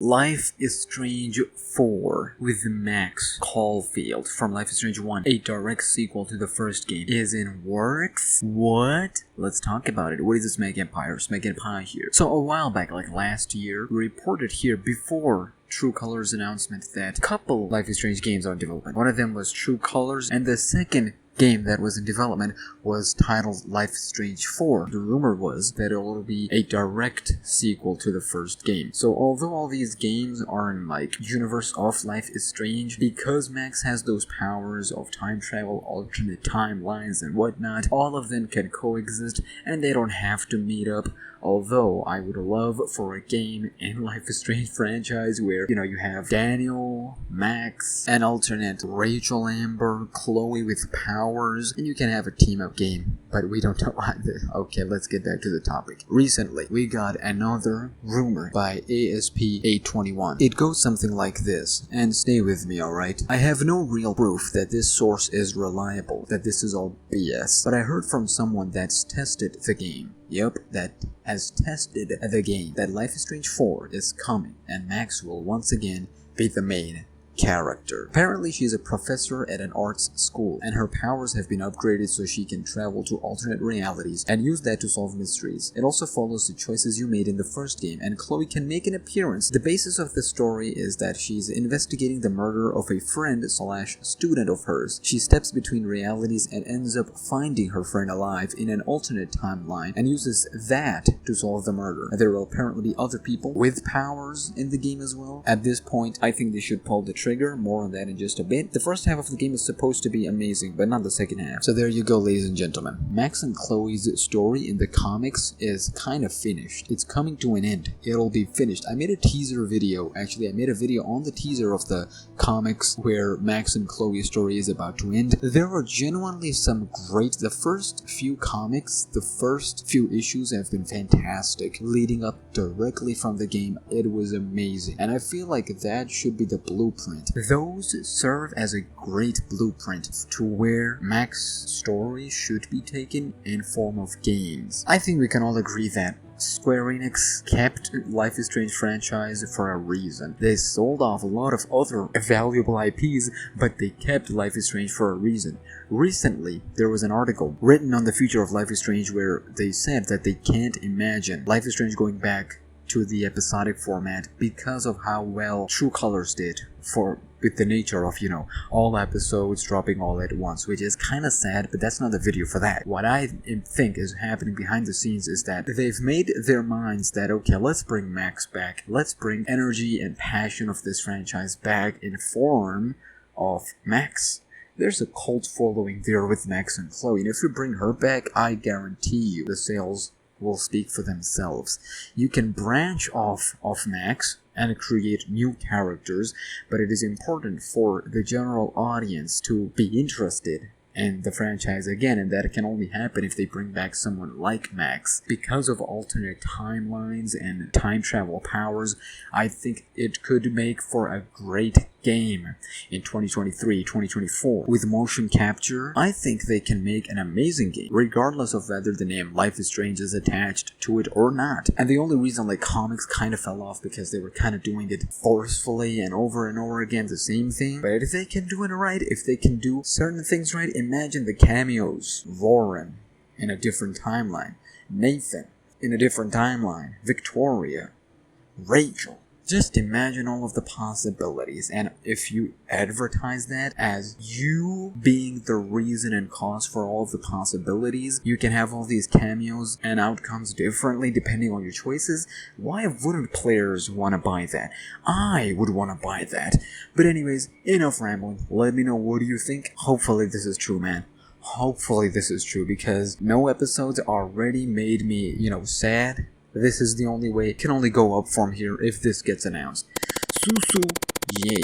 Life is Strange 4 with Max Caulfield from Life is Strange 1, a direct sequel to the first game, is in works? What? Let's talk about it. What is the SmackNPie here? So a while back, like last year, we reported here before True Colors announcement that a couple Life is Strange games are in development. One of them was True Colors, and the second game that was in development was titled Life is Strange 4. The rumor was that it will be a direct sequel to the first game. So although all these games are in like universe of Life is Strange, because Max has those powers of time travel, alternate timelines and whatnot, all of them can coexist and they don't have to meet up. Although I would love for a game in Life is Strange franchise where, you have Daniel, Max, an alternate Rachel, Amber, Chloe with powers, and you can have a team-up game. But we don't know why. Okay, let's get back to the topic. Recently, we got another rumor by ASP821. It goes something like this, and stay with me, alright? I have no real proof that this source is reliable, that this is all BS, but I heard from someone that's tested the game. Yep, that has tested the game, that Life is Strange 4 is coming, and Max will once again be the main character. Apparently she's a professor at an arts school, and her powers have been upgraded so she can travel to alternate realities and use that to solve mysteries. It also follows the choices you made in the first game, and Chloe can make an appearance. The basis of the story is that she's investigating the murder of a friend/student of hers. She steps between realities and ends up finding her friend alive in an alternate timeline and uses that to solve the murder. There will apparently be other people with powers in the game as well. At this point, I think they should pull the trigger. More on that in just a bit. The first half of the game is supposed to be amazing, but not the second half. So there you go, ladies and gentlemen. Max and Chloe's story in the comics is kind of finished. It's coming to an end. It'll be finished. I made a teaser video. Actually, I made a video on the teaser of the comics where Max and Chloe's story is about to end. There are genuinely some great... The first few comics, the first few issues have been fantastic. Leading up directly from the game, it was amazing. And I feel like that should be the blueprint. Those serve as a great blueprint to where Max's story should be taken in form of games. I think we can all agree that Square Enix kept Life is Strange franchise for a reason. They sold off a lot of other valuable IPs, but they kept Life is Strange for a reason. Recently, there was an article written on the future of Life is Strange where they said that they can't imagine Life is Strange going back to the episodic format because of how well True Colors did with the nature of, all episodes dropping all at once, which is kind of sad, but that's not the video for that. What I think is happening behind the scenes is that they've made their minds that, okay, let's bring Max back. Let's bring energy and passion of this franchise back in form of Max. There's a cult following there with Max and Chloe, and if you bring her back, I guarantee you the sales will speak for themselves. You can branch off of Max and create new characters, but it is important for the general audience to be interested in the franchise again, and that can only happen if they bring back someone like Max. Because of alternate timelines and time travel powers, I think it could make for a great game in 2023, 2024. With motion capture, I think they can make an amazing game, regardless of whether the name Life is Strange is attached to it or not. And the only reason comics kind of fell off because they were kind of doing it forcefully and over again, the same thing. But if they can do it right, if they can do certain things right, imagine the cameos. Warren in a different timeline, Nathan in a different timeline, Victoria, Rachel. Just imagine all of the possibilities, and if you advertise that as you being the reason and cause for all of the possibilities, you can have all these cameos and outcomes differently depending on your choices. Why wouldn't players want to buy that? I would want to buy that. But anyways, enough rambling. Let me know, what do you think? Hopefully this is true, man. Hopefully this is true, because no episodes already made me, sad. This is the only way. It can only go up from here if this gets announced. Susu, yay.